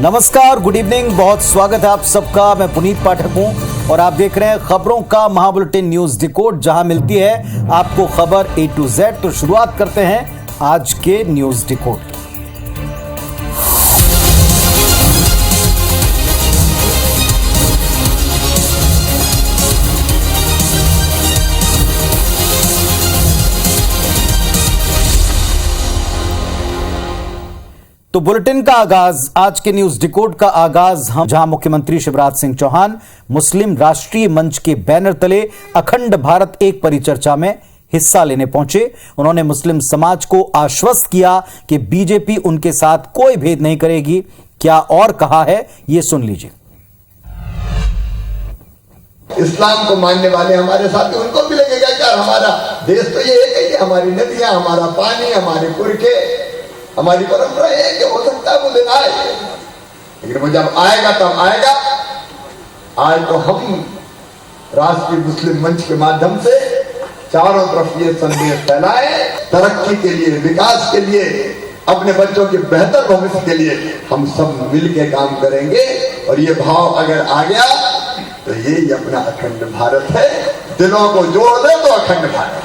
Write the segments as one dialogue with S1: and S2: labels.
S1: नमस्कार, good evening, बहुत स्वागत है आप सबका। मैं पुनीत पाठक हूं और आप देख रहे हैं खबरों का महाबुलेटिन न्यूज डिकोड, जहां मिलती है आपको खबर A to Z। तो शुरुआत करते हैं आज के न्यूज डिकोड। तो बुलेटिन का आगाज, आज के न्यूज डिकोड का आगाज हम जहां मुख्यमंत्री शिवराज सिंह चौहान मुस्लिम राष्ट्रीय मंच के बैनर तले अखंड भारत एक परिचर्चा में हिस्सा लेने पहुंचे। उन्होंने मुस्लिम समाज को आश्वस्त किया कि बीजेपी उनके साथ कोई भेद नहीं करेगी। क्या और कहा है, ये सुन लीजिए।
S2: इस्लाम को मानने वाले हमारे साथी, उनको भी लगेगा क्या हमारा देश तो ये है कि हमारी नदियां, हमारा पानी, हमारे पुरखे, हमारी परंपरा है कि हो सकता है वो दिन आए, लेकिन वो जब आएगा तब आएगा। आज तो हम राष्ट्रीय मुस्लिम मंच के माध्यम से चारों तरफ ये संदेश फैलाए, तरक्की के लिए, विकास के लिए, अपने बच्चों के बेहतर भविष्य के लिए हम सब मिलकर काम करेंगे। और ये भाव अगर आ गया तो यही अपना अखंड भारत है। दिलों को जोड़ दे तो अखंड भारत।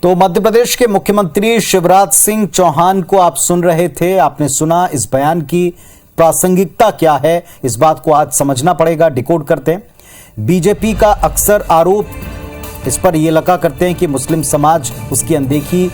S1: तो मध्य प्रदेश के मुख्यमंत्री शिवराज सिंह चौहान को आप सुन रहे थे। आपने सुना इस बयान की प्रासंगिकता क्या है, इस बात को आज समझना पड़ेगा। डिकोड करते हैं। बीजेपी का अक्सर आरोप इस पर यह लगा करते हैं कि मुस्लिम समाज उसकी अनदेखी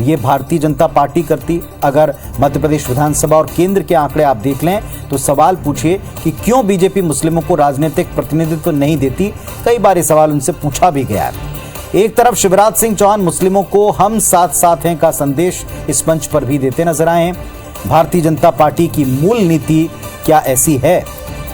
S1: ये भारतीय जनता पार्टी करती। अगर मध्य प्रदेश विधानसभा और केंद्र के आंकड़े आप देख लें तो सवाल पूछिए कि क्यों बीजेपी मुस्लिमों को राजनीतिक प्रतिनिधित्व नहीं देती। कई बार ये सवाल उनसे पूछा भी गया है। एक तरफ शिवराज सिंह चौहान मुस्लिमों को हम साथ साथ हैं का संदेश इस मंच पर भी देते नजर आए हैं। भारतीय जनता पार्टी की मूल नीति क्या ऐसी है?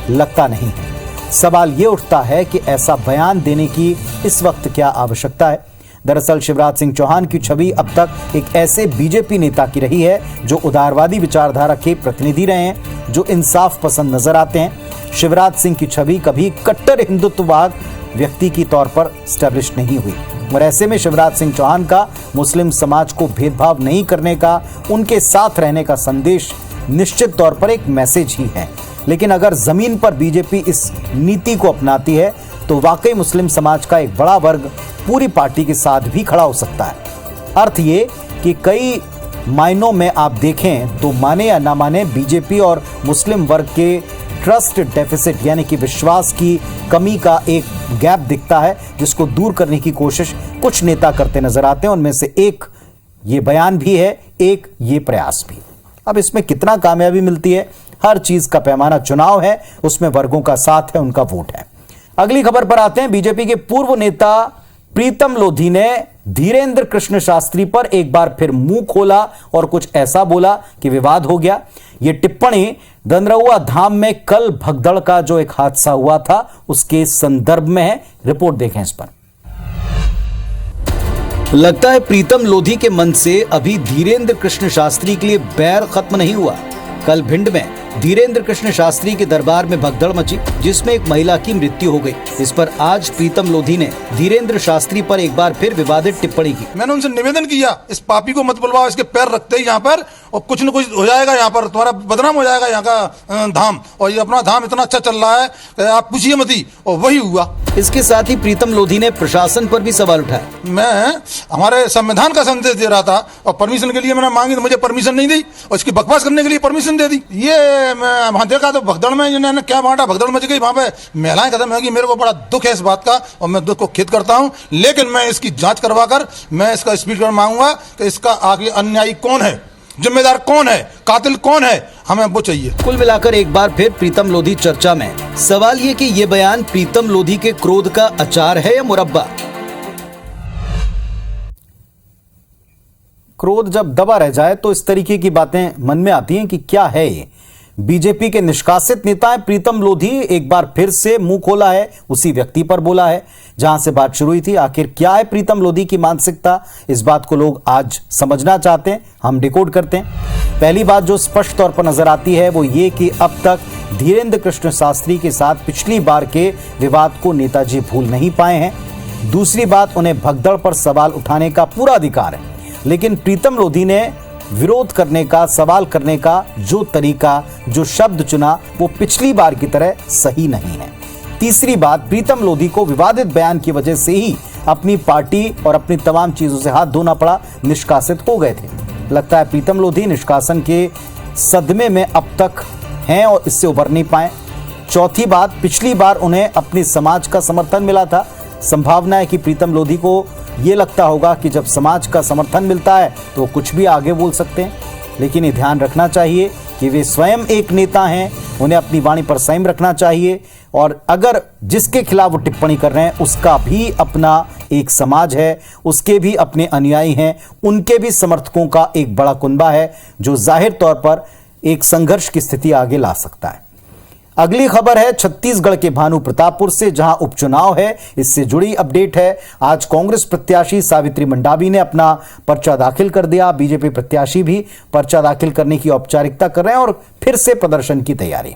S1: लगता नहीं है। सवाल ये उठता है कि ऐसा बयान देने की इस वक्त क्या आवश्यकता है। दरअसल शिवराज सिंह चौहान की छवि अब तक एक ऐसे बीजेपी नेता की रही है जो उदारवादी विचारधारा के प्रतिनिधि रहे हैं, जो इंसाफ पसंद नजर आते हैं। शिवराज सिंह की छवि कभी कट्टर हिंदुत्ववाद व्यक्ति की तौर पर स्टैब्लिश नहीं हुई और ऐसे में शिवराज सिंह चौहान का मुस्लिम समाज को भेदभाव नहीं करने का, उनके साथ रहने का संदेश निश्चित तौर पर एक मैसेज ही है। लेकिन अगर जमीन पर बीजेपी इस नीति को अपनाती है तो वाकई मुस्लिम समाज का एक बड़ा वर्ग पूरी पार्टी के साथ भी खड़ा हो सकता है। अर्थ ये कि कई मायनों में आप देखें तो माने या ना माने, बीजेपी और मुस्लिम वर्ग के ट्रस्ट डेफिसिट यानी कि विश्वास की कमी का एक गैप दिखता है, जिसको दूर करने की कोशिश कुछ नेता करते नजर आते हैं। उनमें से एक ये बयान भी है, एक ये प्रयास भी। अब इसमें कितना कामयाबी मिलती है, हर चीज का पैमाना चुनाव है, उसमें वर्गों का साथ है, उनका वोट है। अगली खबर पर आते हैं। बीजेपी के पूर्व नेता प्रीतम लोधी ने धीरेन्द्र कृष्ण शास्त्री पर एक बार फिर मुंह खोला और कुछ ऐसा बोला कि विवाद हो गया। यह टिप्पणी दंदरौआ धाम में कल भगदड़ का जो एक हादसा हुआ था उसके संदर्भ में है। रिपोर्ट देखें इस पर। लगता है प्रीतम लोधी के मन से अभी धीरेन्द्र कृष्ण शास्त्री के लिए बैर खत्म नहीं हुआ। कल भिंड में धीरेन्द्र कृष्ण शास्त्री के दरबार में भगदड़ मची, जिसमें एक महिला की मृत्यु हो गई। इस पर आज प्रीतम लोधी ने धीरेन्द्र शास्त्री पर एक बार फिर विवादित टिप्पणी की।
S3: मैंने उनसे निवेदन किया, इस पापी को मत बुलवाओ, इसके पैर रखते ही यहाँ पर और कुछ न कुछ हो जाएगा, यहाँ पर तुम्हारा बदनाम हो जाएगा यहाँ का धाम। और ये अपना धाम इतना अच्छा चल रहा है, आप पूछिए मत ही। और वही हुआ।
S1: इसके साथ ही प्रीतम लोधी ने प्रशासन पर भी सवाल उठाया।
S3: मैं हमारे संविधान का संदेश दे रहा था और परमिशन के लिए मैंने मांगी तो मुझे परमिशन नहीं दी और इसकी बकवास करने के लिए परमिशन दे दी। ये मैं वहां देखा तो भगदड़ में इन्होंने क्या बांटा, भगदड़ मच गई, वहां पे महिलाएं खत्म होगी। मेरे को बड़ा दुख है इस बात का और मैं दुख को खेद करता हूं, लेकिन मैं इसकी जांच करवाकर मैं इसका स्पीकर मांगूंगा कि इसका आगे अन्यायी कौन है, जिम्मेदार कौन है, कातिल कौन है, हमें वो चाहिए।
S1: कुल मिलाकर एक बार फिर प्रीतम लोधी चर्चा में। सवाल ये कि ये बयान प्रीतम लोधी के क्रोध का अचार है या मुरब्बा। क्रोध जब दबा रह जाए तो इस तरीके की बातें मन में आती हैं कि क्या है ये। बीजेपी के निष्कासित नेता है प्रीतम लोधी, एक बार फिर से मुंह खोला है, उसी व्यक्ति पर बोला है जहां से बात शुरू हुई थी। आखिर क्या है प्रीतम लोधी की मानसिकता, इस बात को लोग आज समझना चाहते हैं, हम डिकोड करते हैं। पहली बात जो स्पष्ट तौर पर नजर आती है वो ये कि अब तक धीरेन्द्र कृष्ण शास्त्री के साथ पिछली बार के विवाद को नेताजी भूल नहीं पाए हैं। दूसरी बात, उन्हें भगदड़ पर सवाल उठाने का पूरा अधिकार है, लेकिन प्रीतम लोधी ने विरोध करने का, सवाल करने का जो तरीका, जो शब्द चुना, वो पिछली बार की तरह सही नहीं है। तीसरी बात, प्रीतम लोधी को विवादित बयान की वजह से ही अपनी पार्टी और अपनी तमाम चीजों से हाथ धोना पड़ा, निष्कासित हो गए थे। लगता है प्रीतम लोधी निष्कासन के सदमे में अब तक हैं और इससे उबर नहीं पाए। चौथी बात, पिछली बार उन्हें अपनी समाज का समर्थन मिला था। संभावना है कि प्रीतम लोधी को ये लगता होगा कि जब समाज का समर्थन मिलता है तो वो कुछ भी आगे बोल सकते हैं, लेकिन ये ध्यान रखना चाहिए कि वे स्वयं एक नेता हैं, उन्हें अपनी वाणी पर संयम रखना चाहिए। और अगर जिसके खिलाफ वो टिप्पणी कर रहे हैं उसका भी अपना एक समाज है, उसके भी अपने अनुयायी हैं, उनके भी समर्थकों का एक बड़ा कुनबा है जो जाहिर तौर पर एक संघर्ष की स्थिति आगे ला सकता है। अगली खबर है छत्तीसगढ़ के भानु प्रतापपुर से, जहां उपचुनाव है। इससे जुड़ी अपडेट है। आज कांग्रेस प्रत्याशी सावित्री मंडावी ने अपना पर्चा दाखिल कर दिया। बीजेपी प्रत्याशी भी पर्चा दाखिल करने की औपचारिकता कर रहे हैं और फिर से प्रदर्शन की तैयारी।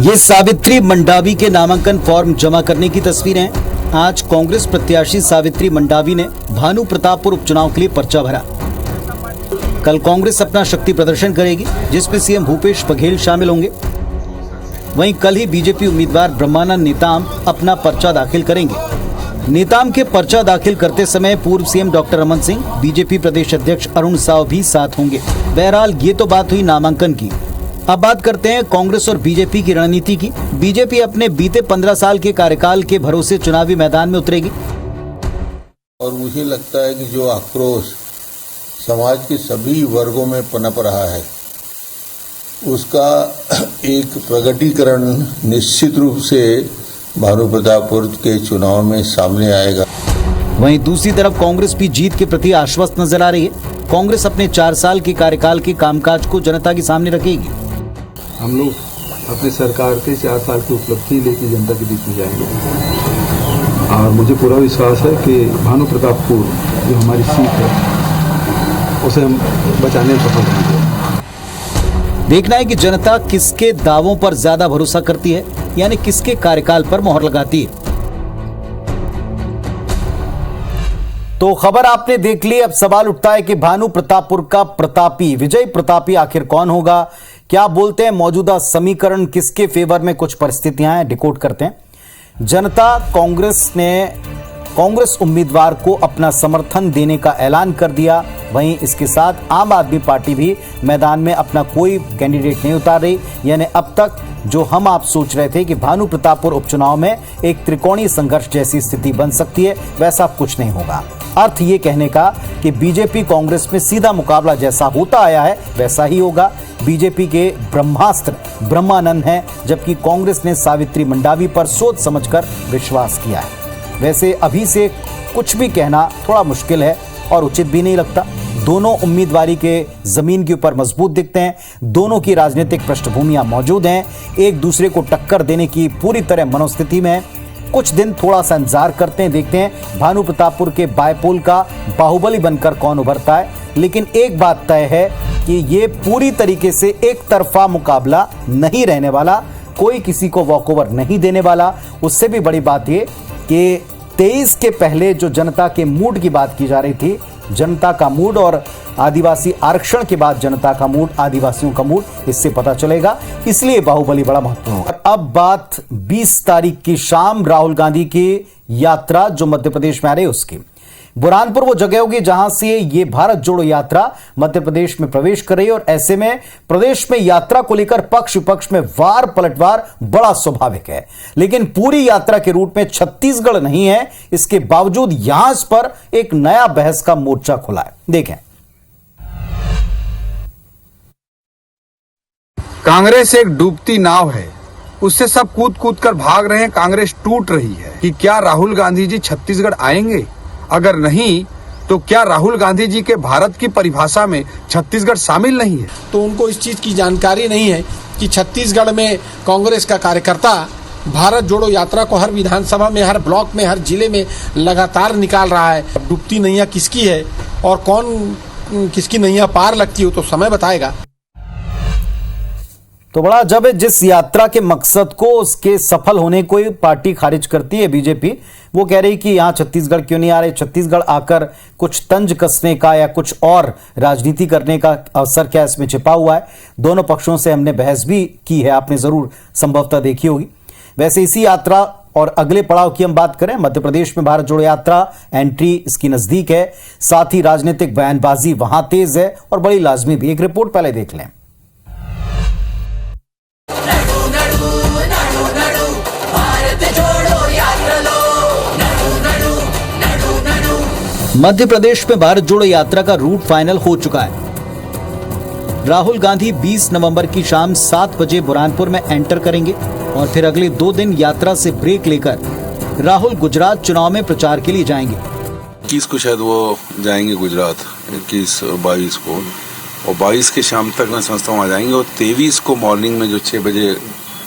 S1: ये सावित्री मंडावी के नामांकन फॉर्म जमा करने की तस्वीरें हैं। आज कांग्रेस प्रत्याशी सावित्री मंडावी ने भानु प्रतापपुर उपचुनाव के लिए पर्चा भरा। कल कांग्रेस अपना शक्ति प्रदर्शन करेगी, जिसमें सीएम भूपेश बघेल शामिल होंगे। वहीं कल ही बीजेपी उम्मीदवार ब्रह्मानंद नेताम अपना पर्चा दाखिल करेंगे। नेताम के पर्चा दाखिल करते समय पूर्व CM doctor Raman Singh, BJP प्रदेश अध्यक्ष अरुण साव भी साथ होंगे। बहरहाल ये तो बात हुई नामांकन की। अब बात करते हैं कांग्रेस और बीजेपी की रणनीति की। बीजेपी अपने बीते 15 साल के कार्यकाल के भरोसे चुनावी मैदान में उतरेगी।
S4: और मुझे लगता है कि जो आक्रोश समाज के सभी वर्गों में पनप रहा है, उसका एक प्रकटीकरण निश्चित रूप से भानु प्रतापपुर के चुनाव में सामने आएगा।
S1: वहीं दूसरी तरफ कांग्रेस भी जीत के प्रति आश्वस्त नजर आ रही है। कांग्रेस अपने 4 साल के कार्यकाल के कामकाज को जनता के सामने रखेगी।
S5: हम लोग अपने सरकार के 4 साल की उपलब्धि लेके जनता के बीच में जाएंगे और मुझे पूरा विश्वास है कि भानु प्रतापपुर जो हमारी सीट है उसे हम बचाने में सफल होंगे।
S1: देखना है कि जनता किसके दावों पर ज्यादा भरोसा करती है, यानी किसके कार्यकाल पर मोहर लगाती है। तो खबर आपने देख ली। अब सवाल उठता है कि भानु प्रतापपुर का प्रतापी, विजय प्रतापी आखिर कौन होगा? क्या बोलते हैं मौजूदा समीकरण किसके फेवर में? कुछ परिस्थितियां हैं, डिकोड करते हैं। जनता कांग्रेस उम्मीदवार को अपना समर्थन देने का ऐलान कर दिया। वहीं इसके साथ आम आदमी पार्टी भी मैदान में अपना कोई कैंडिडेट नहीं उतार रही। यानी अब तक जो हम आप सोच रहे थे कि भानु प्रतापपुर उपचुनाव में एक त्रिकोणीय संघर्ष जैसी स्थिति बन सकती है, वैसा कुछ नहीं होगा। अर्थ ये कहने का कि बीजेपी कांग्रेस में सीधा मुकाबला जैसा होता आया है वैसा ही होगा। बीजेपी के ब्रह्मास्त्र ब्रह्मानंद हैं, जबकि कांग्रेस ने सावित्री मंडावी पर सोच समझकर विश्वास किया है। वैसे अभी से कुछ भी कहना थोड़ा मुश्किल है और उचित भी नहीं लगता। दोनों उम्मीदवारी के जमीन के ऊपर मजबूत दिखते हैं, दोनों की राजनीतिक पृष्ठभूमियां मौजूद हैं, एक दूसरे को टक्कर देने की पूरी तरह मनोस्थिति में है। कुछ दिन थोड़ा सा इंतजार करते हैं, देखते हैं भानु प्रतापपुर के बायपोल का बाहुबली बनकर कौन उभरता है। लेकिन एक बात तय है कि ये पूरी तरीके से एक तरफा मुकाबला नहीं रहने वाला, कोई किसी को वॉकओवर नहीं देने वाला। उससे भी बड़ी बात ये कि 23 के पहले जो जनता के मूड की बात की जा रही थी, जनता का मूड और आदिवासी आरक्षण के बाद जनता का मूड, आदिवासियों का मूड, इससे पता चलेगा। इसलिए बाहुबली बड़ा महत्वपूर्ण है। अब बात 20 तारीख की शाम राहुल गांधी की यात्रा जो मध्य प्रदेश में आ रही है उसकी। बुरहानपुर वो जगह होगी जहां से ये भारत जोड़ो यात्रा मध्य प्रदेश में प्रवेश कर रही है और ऐसे में प्रदेश में यात्रा को लेकर पक्ष विपक्ष में वार पलटवार बड़ा स्वाभाविक है। लेकिन पूरी यात्रा के रूट में छत्तीसगढ़ नहीं है, इसके बावजूद यहां इस पर एक नया बहस का मोर्चा खुला है। देखें।
S6: कांग्रेस एक डूबती नाव है, उससे सब कूद कूद कर भाग रहे हैं। कांग्रेस टूट रही है कि क्या राहुल गांधी जी छत्तीसगढ़ आएंगे? अगर नहीं तो क्या राहुल गांधी जी के भारत की परिभाषा में छत्तीसगढ़ शामिल नहीं है?
S7: तो उनको इस चीज की जानकारी नहीं है कि छत्तीसगढ़ में कांग्रेस का कार्यकर्ता भारत जोड़ो यात्रा को हर विधानसभा में, हर ब्लॉक में, हर जिले में लगातार निकाल रहा है। डूबती नैया किसकी है और कौन किसकी नैया पार लगती हो तो समय बताएगा।
S1: तो बड़ा अजब है, जिस यात्रा के मकसद को उसके सफल होने को ही पार्टी खारिज करती है बीजेपी। वो कह रही कि यहां छत्तीसगढ़ क्यों नहीं आ रहे, छत्तीसगढ़ आकर कुछ तंज कसने का या कुछ और राजनीति करने का अवसर क्या इसमें छिपा हुआ है। दोनों पक्षों से हमने बहस भी की है, आपने जरूर संभवतः देखी होगी। वैसे इसी यात्रा और अगले पड़ाव की हम बात करें, मध्य प्रदेश में भारत जोड़ो यात्रा एंट्री इसकी नजदीक है, साथ ही राजनीतिक बयानबाजी वहां तेज है और बड़ी लाजमी भी। एक रिपोर्ट पहले देख लें। मध्य प्रदेश में भारत जोड़ो यात्रा का रूट फाइनल हो चुका है। राहुल गांधी 20 नवंबर की शाम 7 बजे बुरहानपुर में एंटर करेंगे और फिर अगले 2 दिन यात्रा से ब्रेक लेकर राहुल गुजरात चुनाव में प्रचार के लिए जाएंगे।
S8: 21 को शायद वो जाएंगे गुजरात, 21 और 22 को, और 22 के शाम तक मैं समझता हूँ आ जाएंगे, और 23 को मॉर्निंग में जो 6 बजे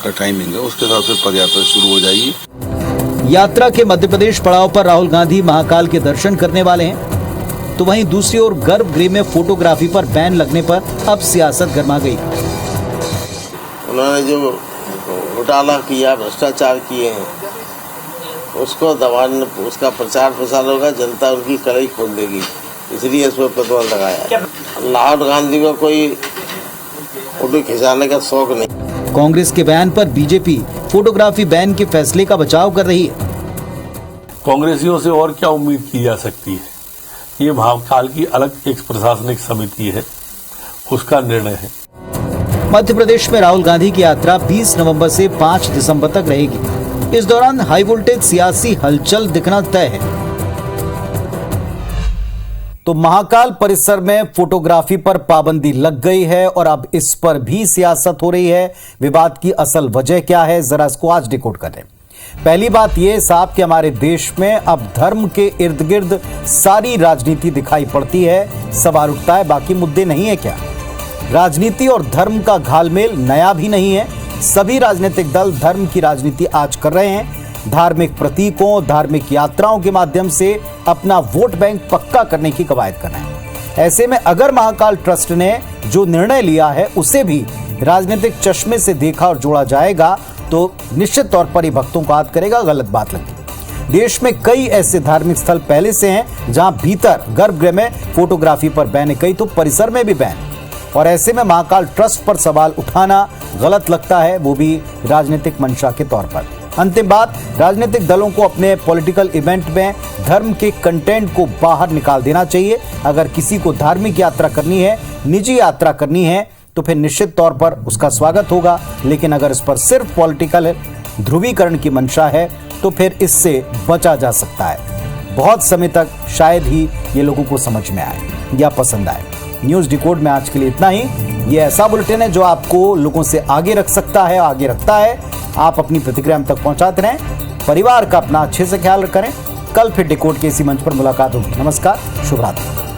S8: का टाइमिंग है उसके साथ फिर पदयात्रा शुरू हो जाएगी।
S1: यात्रा के मध्य प्रदेश पड़ाव पर राहुल गांधी महाकाल के दर्शन करने वाले हैं, तो वहीं दूसरी ओर गर्भगृह में फोटोग्राफी पर बैन लगने पर अब सियासत गर्मा गई।
S9: उन्होंने जो घोटाला किया, भ्रष्टाचार किए हैं, उसको दबाने, उसका प्रचार प्रसार होगा, जनता उनकी कड़ाई खोल देगी, इसलिए इस पर प्रतिबंध लगाया। राहुल गांधी को कोई फोटो खिंचाने का शौक नहीं।
S1: कांग्रेस के बयान पर बीजेपी फोटोग्राफी बैन के फैसले का बचाव कर रही है।
S10: कांग्रेसियों से और क्या उम्मीद की जा सकती है, ये महाकाल की अलग एक प्रशासनिक समिति है, उसका निर्णय है।
S1: मध्य प्रदेश में राहुल गांधी की यात्रा 20 नवंबर से 5 दिसंबर तक रहेगी। इस दौरान हाई वोल्टेज सियासी हलचल दिखना तय है। तो महाकाल परिसर में फोटोग्राफी पर पाबंदी लग गई है और अब इस पर भी सियासत हो रही है। विवाद की असल वजह क्या है, जरा इसको आज डिकोड करें। पहली बात यह साहब कि हमारे देश में अब धर्म के इर्द गिर्द सारी राजनीति दिखाई पड़ती है। सवाल उठता है, बाकी मुद्दे नहीं है क्या? राजनीति और धर्म का घालमेल नया भी नहीं है। सभी राजनीतिक दल धर्म की राजनीति आज कर रहे हैं। धार्मिक प्रतीकों, धार्मिक यात्राओं के माध्यम से अपना वोट बैंक पक्का करने की कवायद कर रहे हैं। ऐसे में अगर महाकाल ट्रस्ट ने जो निर्णय लिया है उसे भी राजनीतिक चश्मे से देखा और जोड़ा जाएगा तो निश्चित तौर पर ही भक्तों को याद करेगा, गलत बात लगी। देश में कई ऐसे धार्मिक स्थल पहले से हैं जहां भीतर गर्भगृह में फोटोग्राफी पर बैन है, कई तो परिसर में भी बैन, और ऐसे में महाकाल ट्रस्ट पर सवाल उठाना गलत लगता है, वो भी राजनीतिक मंशा के तौर पर। अंतिम बात, राजनीतिक दलों को अपने पॉलिटिकल इवेंट में धर्म के कंटेंट को बाहर निकाल देना चाहिए। अगर किसी को धार्मिक यात्रा करनी है, निजी यात्रा करनी है, तो फिर निश्चित तौर पर उसका स्वागत होगा, लेकिन अगर इस पर सिर्फ पॉलिटिकल ध्रुवीकरण की मंशा है तो फिर इससे बचा जा सकता है। बहुत समय तक शायद ही ये लोगों को समझ में आए या पसंद आए। न्यूज़ डिकोड में आज के लिए इतना ही। ये ऐसा बुलेटिन है जो आपको लोगों से आगे रख सकता है, आगे रखता है। आप अपनी प्रतिक्रिया हम तक पहुंचाते रहें। परिवार का अपना अच्छे से ख्याल करें। कल फिर डिकोड के इसी मंच पर मुलाकात होगी। नमस्कार, शुभ रात्रि।